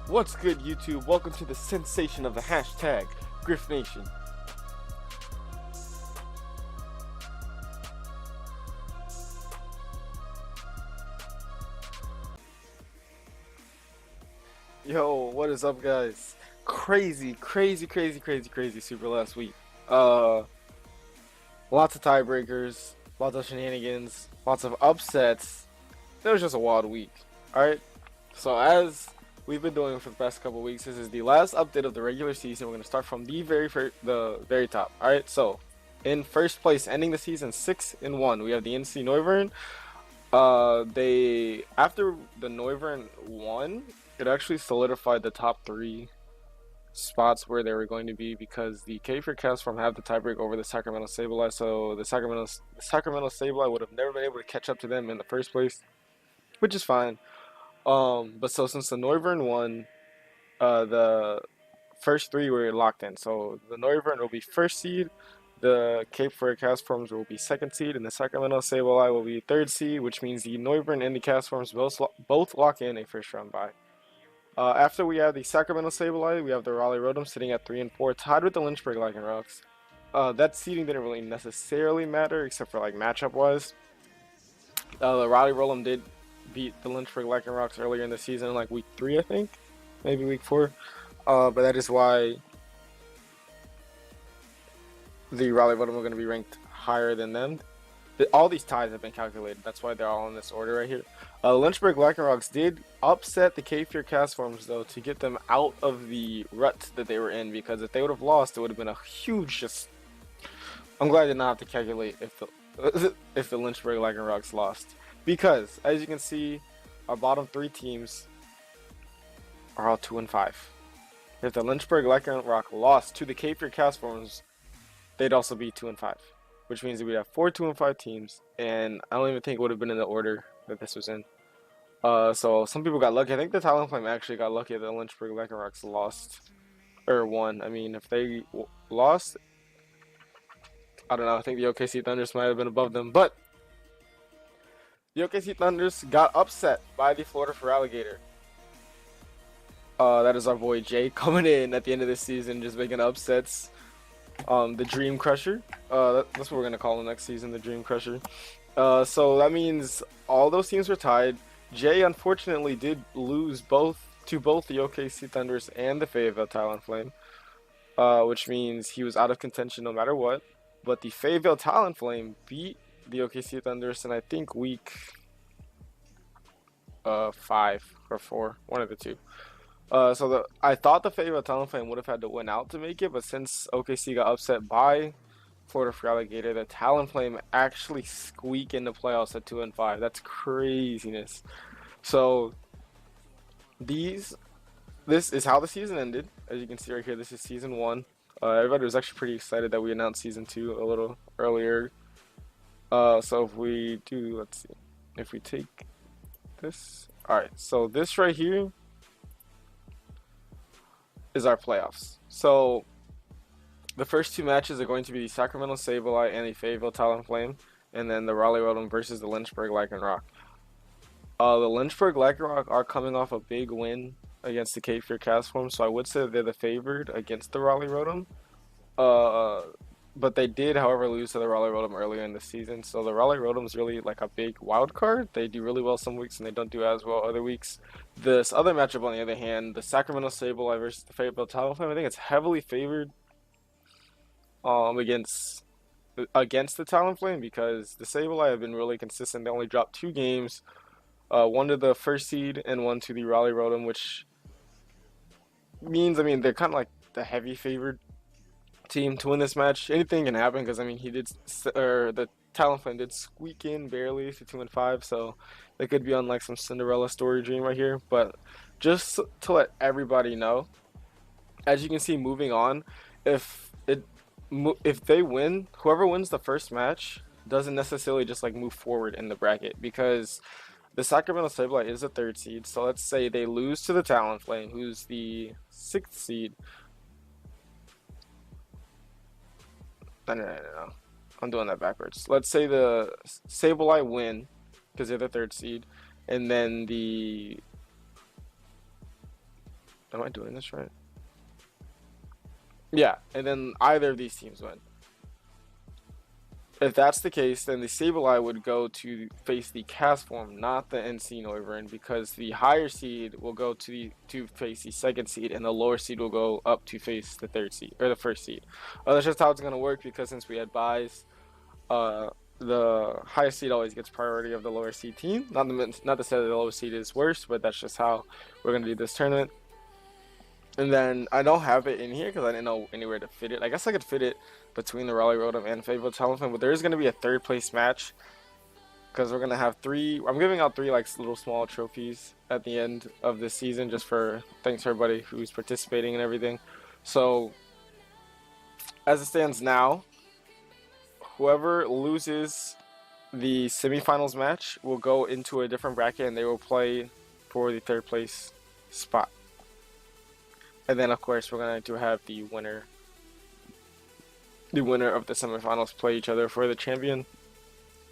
What's good, YouTube? Welcome to the sensation of the hashtag Griff Nation. Yo, what is up, guys? Crazy super last week. Uh, Lots of tiebreakers, lots of shenanigans, lots of upsets. It was just a wild week. Alright? So, as we've been doing for the past couple weeks, this is the last update of the regular season. We're going to start from the very top. Alright, so in first place, ending the season 6-1, we have the NC Neuvern. They after the Neuvern won, it actually solidified the top three spots where they were going to be because the K4 Castform have the tiebreak over the Sacramento Sableye, so the Sacramento Sableye would have never been able to catch up to them in the first place, which is fine. But so since the Neuvern won, the first three were locked in. So the Neuvern will be first seed, the Cape Fear Castforms will be second seed, and the Sacramento Sableye will be third seed, which means the Neuvern and the Castforms both lock in a first round bye. After we have the Sacramento Sableye, we have the Raleigh Rotom sitting at 3 and 4, tied with the Lynchburg Lycanrocs. That seeding didn't really necessarily matter, except for like matchup wise. The Raleigh Rotom did beat the Lynchburg Lycanrocs earlier in the season, like week 3, I think, maybe week 4. But that is why the Raleigh Rotom are going to be ranked higher than them. All these ties have been calculated. That's why they're all in this order right here. Lynchburg Lycanrocs did upset the K-Fear Castforms, though, to get them out of the rut that they were in, because if they would have lost, it would have been a huge just... I'm glad I did not have to calculate if the, if the Lynchburg Lycanrocs lost. Because, as you can see, our bottom three teams are all 2 and 5. If the Lynchburg Lycanroc lost to the K-Fear Castforms, they'd also be 2 and 5. Which means that we'd have 4 2 and 5 teams, and I don't even think it would have been in the order that this was in. So some people got lucky. I think the Talonflame actually got lucky that the Lynchburg Lycanrocs lost or won. I mean, if they lost, I don't know. I think the OKC Thunders might have been above them, but the OKC Thunders got upset by the Florida Feraligatr. That is our boy Jay coming in at the end of this season, just making upsets. The Dream Crusher. That's what we're gonna call him next season, the Dream Crusher. So that means all those teams were tied. Jay unfortunately did lose to both the OKC Thunders and the Fayetteville Talonflame, which means he was out of contention no matter what. But the Fayetteville Talonflame beat the OKC Thunders in I think week 5 or 4, one of the two. I thought the Fayetteville Talonflame would have had to win out to make it, but since OKC got upset by Florida Feraligatr, the Talonflame actually squeak in the playoffs at 2 and 5. That's craziness. So this is how the season ended. As you can see right here, this is season 1. Everybody was actually pretty excited that we announced season 2 a little earlier. So if we do, let's see, if we take this, all right. So this right here is our playoffs. So the first two matches are going to be the Sacramento Sableye and the Fayetteville Talonflame, and then the Raleigh Rotom versus the Lynchburg Lycanroc. The Lynchburg Lycanroc are coming off a big win against the K-Fear Castform, so I would say they're the favored against the Raleigh Rotom. But they did, however, lose to the Raleigh Rotom earlier in the season, so the Raleigh Rotom is really like a big wild card. They do really well some weeks and they don't do as well other weeks. This other matchup, on the other hand, the Sacramento Sableye versus the Fayetteville Talonflame, I think it's heavily favored against the Talonflame because the Sableye have been really consistent. They only dropped 2 games, one to the first seed and one to the Raleigh Rotom, which means, I mean, they're kind of like the heavy favored team to win this match. Anything can happen because, I mean, the Talonflame did squeak in barely to 2 and 5, so they could be on like some Cinderella story dream right here. But just to let everybody know, as you can see, moving on, if they win, whoever wins the first match doesn't necessarily just like move forward in the bracket, because the Sacramento Sableye is a 3rd seed. So let's say they lose to the Talonflame, who's the 6th seed. No. I'm doing that backwards. Let's say the Sableye win because they're the 3rd seed, and then the Am I doing this right? Yeah, and then either of these teams win. If that's the case, then the Sableye would go to face the Castform, not the NC Noivern, because the higher seed will go to face the second seed, and the lower seed will go up to face the third seed or the first seed. That's just how it's gonna work, because since we had buys, the highest seed always gets priority of the lower seed team. Not to say that the lowest seed is worse, but that's just how we're gonna do this tournament. And then I don't have it in here because I didn't know anywhere to fit it. I guess I could fit it between the Raleigh Rotom and Fable Telephone, but there is going to be a third place match because we're going to have three. I'm giving out three like little small trophies at the end of this season just for thanks to everybody who's participating and everything. So as it stands now, whoever loses the semifinals match will go into a different bracket and they will play for the third place spot. And then, of course, we're going to have the winner of the semifinals play each other for the champion. And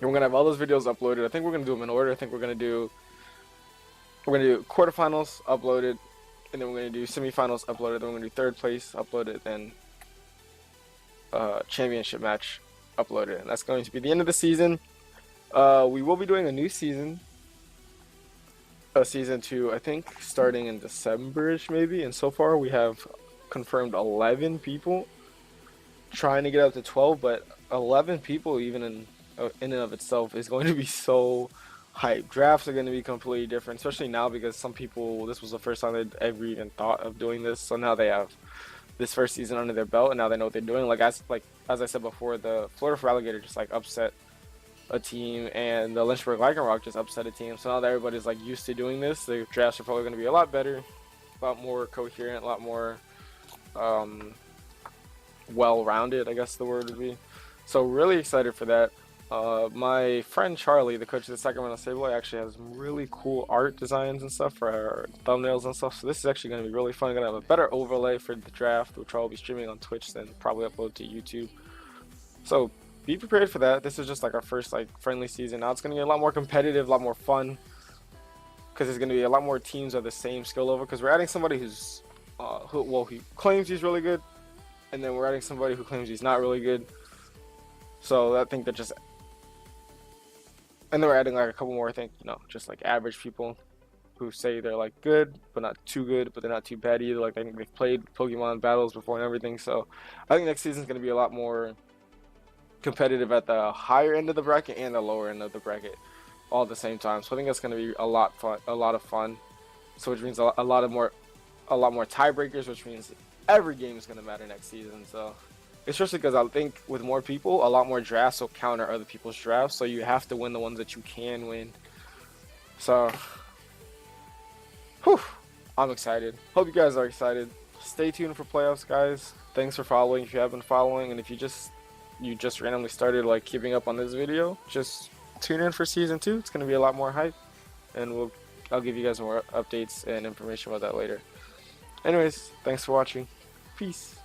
we're going to have all those videos uploaded. I think we're going to do them in order. I think we're going to do quarterfinals uploaded, and then we're going to do semifinals uploaded, then we're going to do third place uploaded, and championship match uploaded. And that's going to be the end of the season. We will be doing a new season. Season 2, I think, starting in December-ish maybe, and so far we have confirmed 11 people, trying to get up to 12, but 11 people even in and of itself is going to be so hype. Drafts are going to be completely different, especially now because some people, this was the first time they'd ever even thought of doing this, so now they have this first season under their belt, and now they know what they're doing. Like as I said before, the Florida for Alligator just like upset a team, and the Lynchburg Lycanroc just upset a team. So now that everybody's like used to doing this, the drafts are probably going to be a lot better, a lot more coherent, a lot more well-rounded, I guess the word would be. So really excited for that. My friend Charlie, the coach of the Sacramento Sableye, actually has some really cool art designs and stuff for our thumbnails and stuff. So this is actually going to be really fun. Going to have a better overlay for the draft, which I'll be streaming on Twitch, then probably upload to YouTube. So be prepared for that. This is just like our first like friendly season. Now it's going to get a lot more competitive, a lot more fun, because there's going to be a lot more teams of the same skill level, because we're adding somebody who's he claims he's really good, and then we're adding somebody who claims he's not really good. So I think that just, and then we're adding like a couple more, I think, just like average people who say they're like good but not too good, but they're not too bad either. Like they've played Pokemon battles before and everything. So I think next season is going to be a lot more competitive at the higher end of the bracket and the lower end of the bracket all at the same time. So I think that's going to be a lot of fun. So which means a lot more tiebreakers, which means every game is going to matter next season. So especially because I think with more people, a lot more drafts will counter other people's drafts. So you have to win the ones that you can win. So I'm excited. Hope you guys are excited. Stay tuned for playoffs, guys. Thanks for following if you have been following, and if you just randomly started like keeping up on this video, just tune in for season 2. It's gonna be a lot more hype, and I'll give you guys more updates and information about that later. Anyways, thanks for watching. Peace.